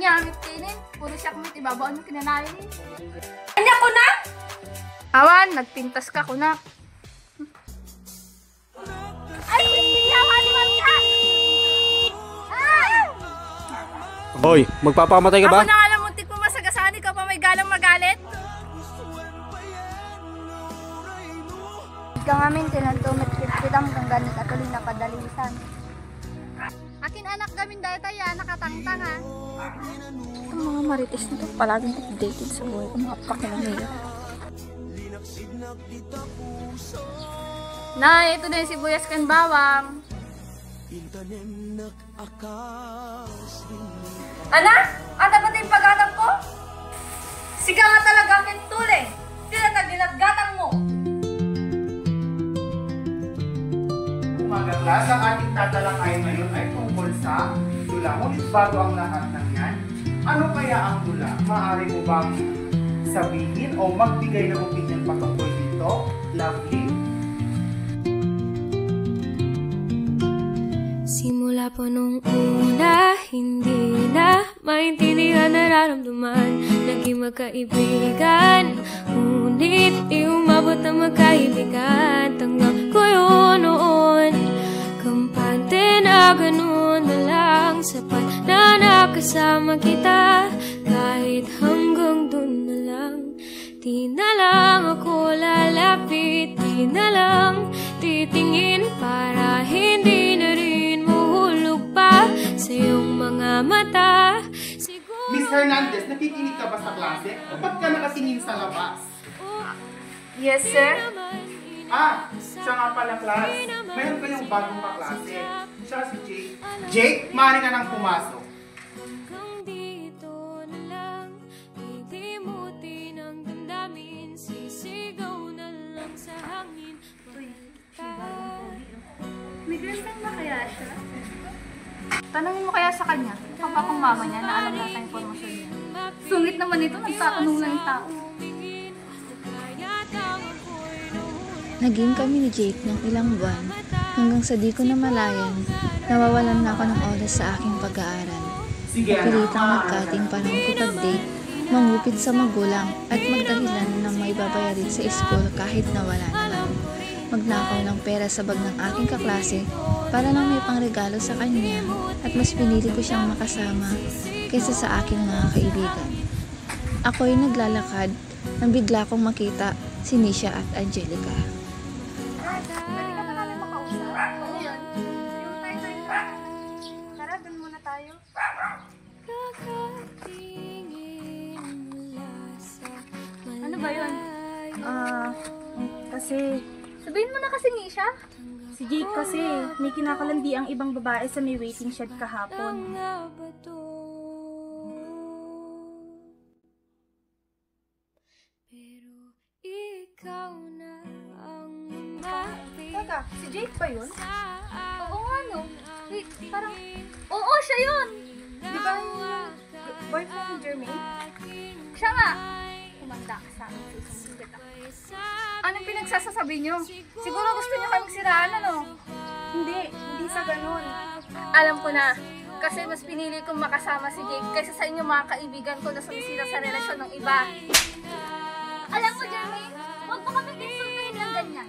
nyamit kinin. Puro siya kumit, ibabaon mo kinanayin. Anya ko na? Awan, nagpintas ka ko na. Ay, hindi maliman ka! Hoy, magpapamatay ka ba? Ako na alam mo, tik mo masagasaan, ikaw pa may galang magalit. Ikaw nga min, tinantumit kita mo kang ganit at uling napadalisan. Akin anak gamin dahil tayo, nakatangtang ha. Itong mga marites nito, palaging updated sa buhay ko, mga pakinamaya. Na, ito na yung sibuyas kan bawang. Anak, ano ba yung pag-anak ko? Sika nga talaga ang tule. Sila na ginatgatang mo. Mga class, ang ating tatalakayin ngayon ay tungkol sa dula. Ngunit bago ang lahat ng yan, ano kaya ang dula? Maaari mo bang sabihin o magbigay ng opinion patungkol dito? Lovely? Simula po nung una, hindi na maintindihan nararamdaman. Naging magkaibigan, ngunit di umabot na magkaibigan. Tanggap ko yun noon, kampante na ganun na lang. Sapat na nakasama kita, kahit hanggang dun na lang. Di na lang ako lalapit, di na lang titingin para hindi na rin mahulog pa sa iyong mga mata. Siguro... Miss Hernandez, nakikinig ka ba sa klase? O ba't ka nakatingin sa labas? Yes, sir. Siya nga pala, class. Mayroon kayong bagong kaklase. Siya si Jake. Jake, maaari ka nang pumasok. Hanggang dito na lang, idimutin ang damdamin, sisigaw na lang sa hangin. May girlfriend ba kaya siya? Tanungin mo kaya sa kanya, kung pa kung mama niya na alam na sa informasyon niya. Sungit naman ito, nagtatanong lang yung tao. Naging kami ni Jake ng ilang buwan hanggang sa di ko na malayan, nawawalan na ako ng oras sa aking pag-aaral. Napilitang magkating para makipag-date, mangupit sa magulang at magdahilan ng may babayarin sa school kahit nawala naman. Magnakaw ng pera sa bag ng aking kaklase para lang may pangregalo sa kanya at mas pinili ko siyang makasama kaysa sa aking mga kaibigan. Ako'y naglalakad nang bigla kong makita si Nisha at Angelica. Pwede ka na namin makausap. Ano yun? Yung tayo. Tara, dun muna tayo. Ano ba yun? Kasi Sabihin mo na kasi Nisha. si Jake kasi may kinakalandi ang ibang babae sa may waiting shed kahapon. Pero ikaw na ang Teka, si Jake ba yun? Oo nga no. Wait, parang... Oo, siya yun! Di ba yung boyfriend ni Jermaine? Siya nga! Kumanda ka sa akin, susunod kita. Anong pinagsasasabi niyo? Siguro gusto niyo kaming siraan, ano? Hindi sa ganun. Alam ko na. Kasi mas pinili kong makasama si Jake kaysa sa inyo mga kaibigan ko na sumisira sa relasyon ng iba. Alam mo, Jermaine, huwag mo kami insultuhin ng ganyan.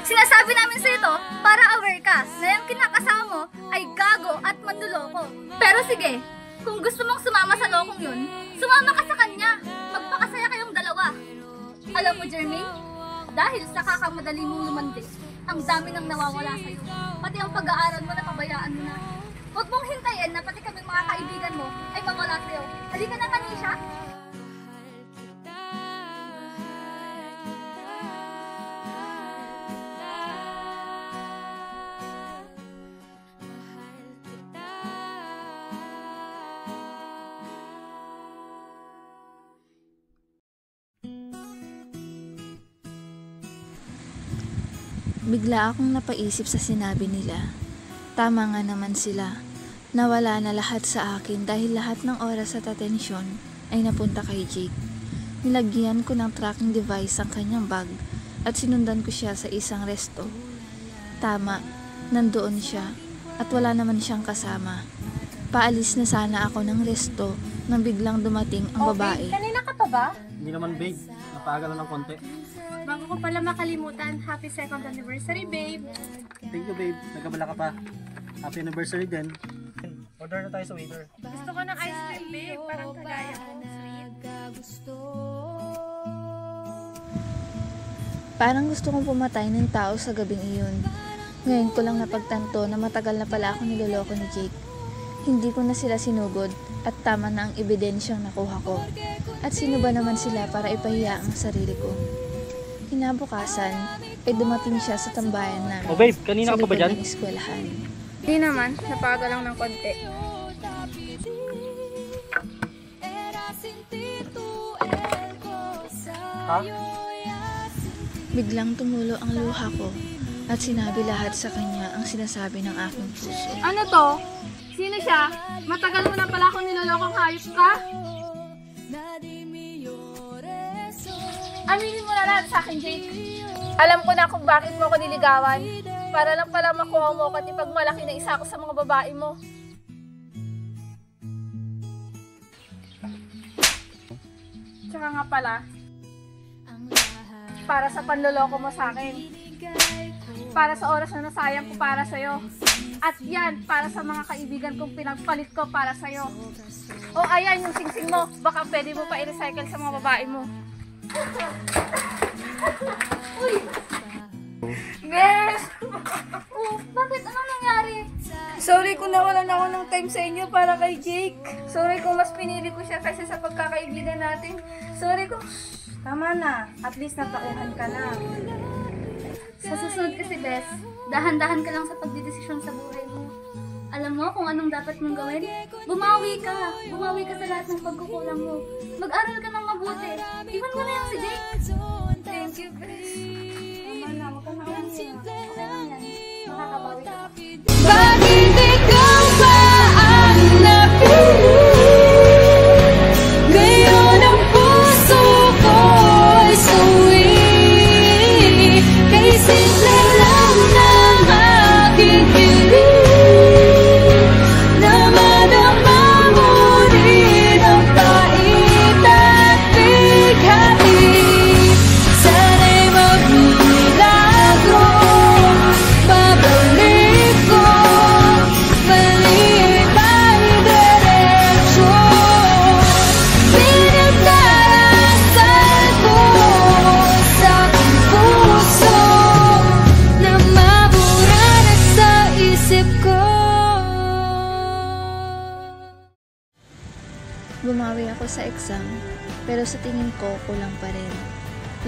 Sinasabi namin sa ito para aware ka na yung kinakasama mo ay gago at manluloko. Pero sige, kung gusto mong sumama sa lokong yun, sumama ka sa kanya. Magpakasaya kayong dalawa. Alam mo, Jermaine, dahil sa kakamadali mong lumandi, ang dami nang nawawala sa'yo. Pati ang pag-aaral mo na pabayaan mo na. Huwag mong hintayin na pati kaming mga kaibigan mo ay mawala sa'yo. Halika na, Kanisha. Bigla akong napaisip sa sinabi nila. Tama nga naman sila. Nawala na lahat sa akin dahil lahat ng oras at atensyon ay napunta kay Jake. Nilagyan ko ng tracking device ang kanyang bag at sinundan ko siya sa isang resto. Tama, nandoon siya at wala naman siyang kasama. Paalis na sana ako ng resto nang biglang dumating ang babae. Kanina ka pa ba? Hindi naman babe, napaaga lang ng konti. Bago ko pala makalimutan, happy 2nd anniversary, babe. Thank you babe, nagkabala ka pa. Happy anniversary din. Order na tayo sa waiter. Gusto ko ng ice cream, babe. Parang kagaya ko ng sweet. Parang gusto kong pumatay ng tao sa gabing iyon. Ngayon ko lang napagtanto na matagal na pala ako niloloko ni Jake. Hindi ko na sila sinugod at tama na ang ebidensyang nakuha ko. At sino ba naman sila para ipahiya ang sarili ko? Kinabukasan, ay dumating siya sa tambayan namin. Oh babe, kanina sa ka pa ba likod dyan? ng eskwelahan. Hindi naman, napaga lang ng konti. Ha? Biglang tumulo ang luha ko at sinabi lahat sa kanya ang sinasabi ng aking puso. Ano to? Sino siya? Matagal mo na pala akong nilolokong hayop ka? Aminin mo na lahat sa akin, Jake. Alam ko na kung bakit mo ako niligawan. Para lang pala makuha mo at ipagmalaki na isa ako sa mga babae mo. Tsaka nga pala, para sa panloloko mo sa akin. Para sa oras na nasayang ko para sa'yo. At yan, para sa mga kaibigan kong pinagpalit ko para sa'yo. O ayan, yung singsing mo. Baka pwede mo pa i-recycle sa mga babae mo. Uy! Bes! Oh, bakit? Anong nangyari? Sorry kung nawalan ako ng time sa inyo para kay Jake. Sorry kung mas pinili ko siya kasi sa pagkakaibigan natin. Sorry kung... Tama na. At least natauhan ka na. Sa susunod kasi, Bes, dahan-dahan ka lang sa pagdidesisyon sa buhay mo. Alam mo kung anong dapat mong gawin? Bumawi ka! Bumawi ka sa lahat ng pagkukulang mo. Mag-aral ka ng mabuti. Iwan mo na yan si Jake. Thank you, Bes. Tama na, huwag ka na umiyak. Okay lang yan. Makakabawi ka. Bakit ikaw ba ang napili? Ngayon ang puso ko'y suwi. Kay simple lang ng aking hiling. Na madama mo rin ang pait at bighati. Sana'y magmilagro. Babalik ko, mali may diretsyo. Pinagdarasal ko sa aking puso na mabura na sa isip ko. Bumawi ako sa exam, pero sa tingin ko kulang pa rin.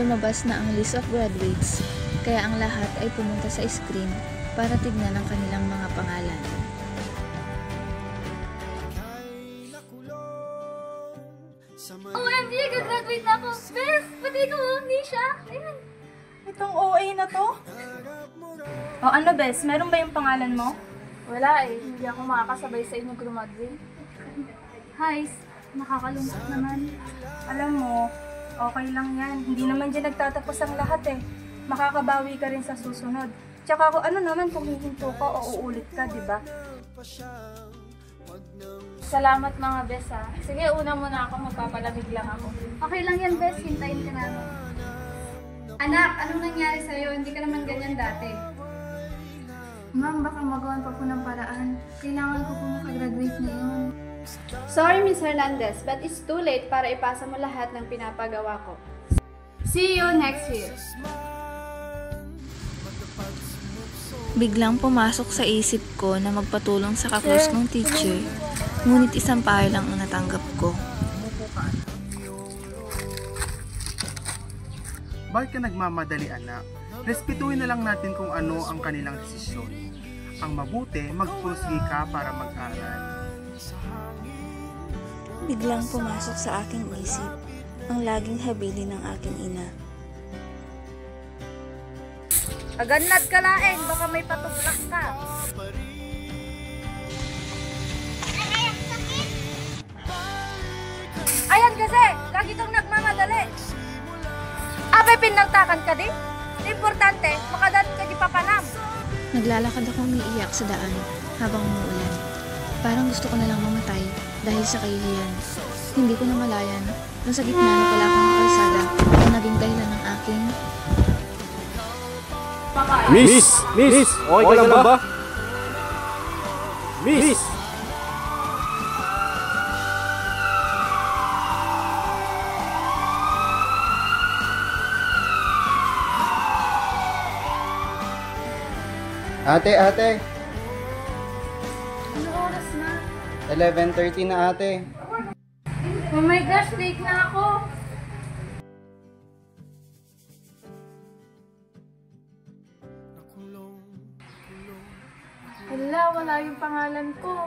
Lumabas na ang list of graduates, kaya ang lahat ay pumunta sa screen para tignan ang kanilang mga pangalan. OMG, gagraduate na ako. Bes, pati ikaw, hindi siya. Ayan. Itong OA na to? O ano, Bes? Meron ba yung pangalan mo? Wala eh. Hindi ako makakasabay sa inyo graduate. Hi, nakakalungkot naman. Alam mo, okay lang yan. Hindi naman dyan nagtatapos ang lahat eh. Makakabawi ka rin sa susunod. Tsaka kung ano naman kung hihinto ka o uulit ka, di ba? Salamat mga Bes ha. Sige, una muna ako. Magpapalamig lang ako. Okay lang yan, Bes. Hintayin ka namin. Anak, anong nangyari sa'yo? Hindi ka naman ganyan dati. Ma'am, baka magawan pa po ng paraan. Kailangan ko po makagraduate ngayon. Sorry, Miss Hernandez, but it's too late para ipasa mo lahat ng pinapagawa ko. See you next year. Biglang pumasok sa isip ko na magpatulong sa kaklose kong teacher, ngunit isang payo lang ang natanggap ko. Bakit ka nagmamadali, anak? Respetuhin na lang natin kung ano ang kanilang desisyon. Ang mabuti, magpursige ka para mag-aral. Biglang pumasok sa aking isip ang laging habili ng aking ina. Aganad ka laeng, baka may patublak ka. Ayan kasi, lagi kang nagmamadali. Abay, pinagtakan ka di? Importante, makadaan ka di papanam. Naglalakad akong umiiyak sa daan habang umuulan. Parang gusto ko na lang mamatay dahil sa kahihiyan. Hindi ko namalayan na sa gitna na pala akong kalsada ang naging dahilan ng aking... Miss! Miss! Okay ka lang ba? Miss! Ate! Ano oras na? 11:30 na ate. Oh my gosh, late na ako. Hala, wala yung pangalan ko.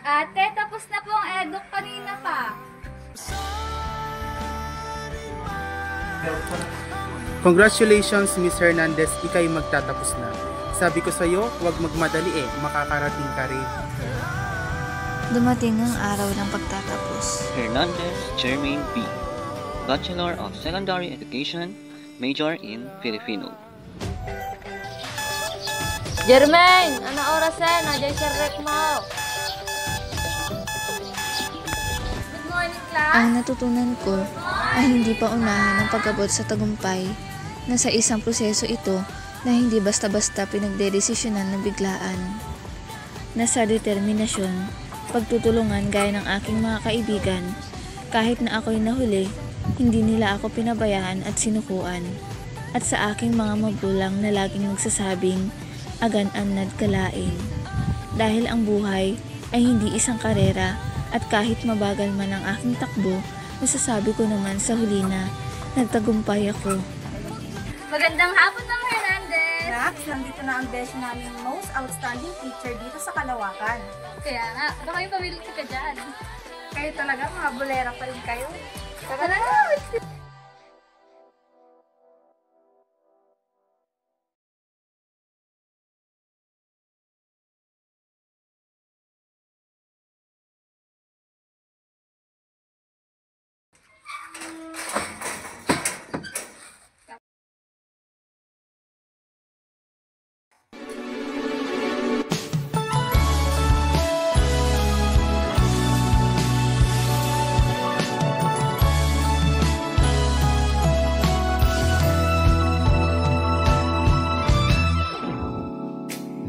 Ate, tapos na po ang eduk kanina pa. Congratulations, Miss Hernandez, ikay magtatapos na. Sabi ko sa'yo, huwag magmadali makakarating ka rin. Dumating ang araw ng pagtatapos. Hernandez Jermaine B. Bachelor of Secondary Education, major in Filipino. Jermaine, ano oras na? Nandiyan siya rek mo. Good morning, class. Ang natutunan ko ay hindi pa unahan ang pag-abot sa tagumpay na sa isang proseso ito na hindi basta-basta pinagdedesisyonan ng biglaan. Nasa determinasyon, pagtutulungan gaya ng aking mga kaibigan, kahit na ako'y nahuli, hindi nila ako pinabayaan at sinukuan. At sa aking mga magulang na laging nagsasabing, agan-anad kalain. Dahil ang buhay ay hindi isang karera at kahit mabagal man ang aking takbo, masasabi ko naman sa huli na nagtagumpay ako. Magandang hapon, Ma'am Hernandez. Nax, nandito na ang besh naming most outstanding teacher dito sa Kalawakan. Kaya nga, baka yung pamilya ka dyan. Kayo talaga, mga bulera pa rin kayo. Tara na!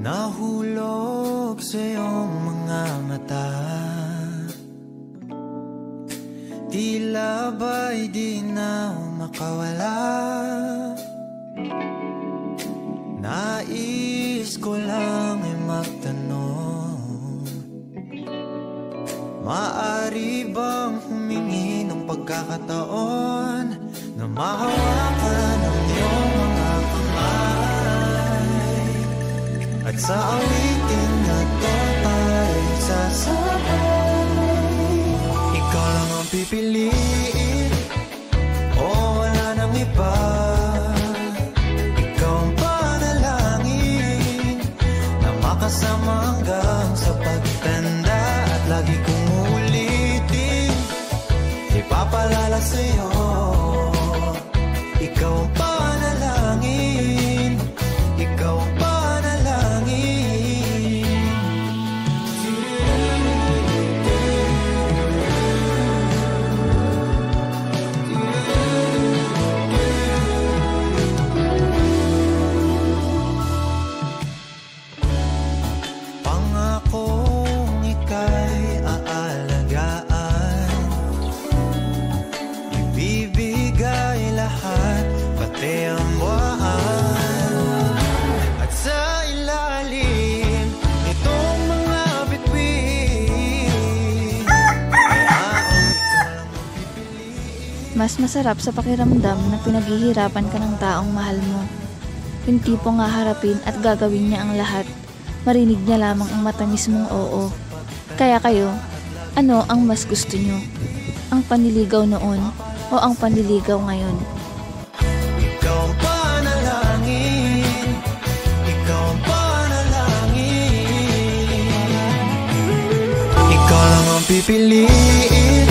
Nahulog sa iyong mga mata, tila ba'y di na makawala. Nais ko lang ay magtanong, maaari bang humingi ng pagkakataon na mahawakan ang iyong mga kamay, at sa awitin na to tayo'y sasabay. Ikaw lang ang pipiliin, o wala nang iba. Ikaw ang panalangin na makasama hanggang sa pagtanda. At lagi kong ulitin, ipapalala sa'yo, ikaw ang panalangin, ikaw ang panalangin. Pangakong ika'y aalagaan, ibibigay lahat, pati ang buwan. At sa ilalim nitong mga bituin, Mas masarap sa pakiramdam na pinaghihirapan ka ng taong mahal mo. Yung tipong haharapin at gagawin niya ang lahat, marinig niya lamang ang matamis mong oo. Kaya kayo, ano ang mas gusto nyo? Ang panliligaw noon o ang panliligaw ngayon? ikaw ang panalangin, ikaw ang panalangin. Ikaw lang ang pipiliin,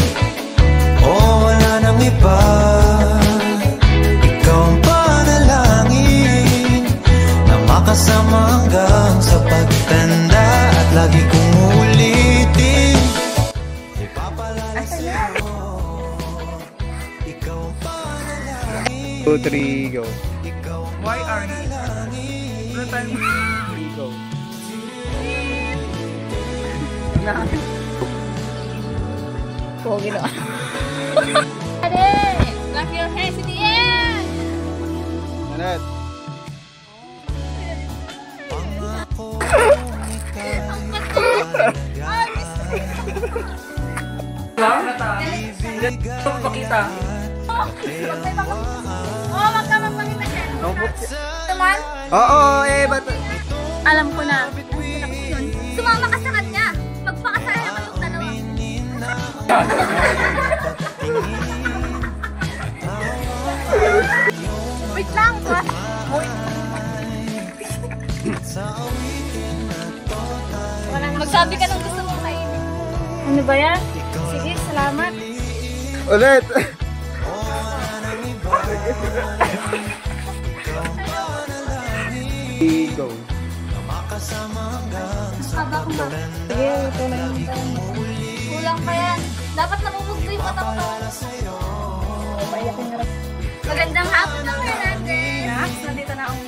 o wala nang iba. Ikaw ang panalangin na makasama hanggang sa pagtanda. At lagi kong 2, 3, go. Why are you? Go. Pogi na. Ade! Clap your hands in the air! Manet. Pakita. Wag ka magpakita dyan. Tuman? Oo, ba't? Alam ko na. Sumama ka sa kanya. Magpakasaya naman yung dalawa. Wait lang, ha? Magsabi ka ng gusto mong kainin. Ano ba yan? Sige, salamat. Ulit! Go. Haba ko ba? Sige, ito na yung time. Kulang pa yan. Dapat namumugto yung katawan ko. Magandang hapon ng Hernandez. Nax, nandito na ang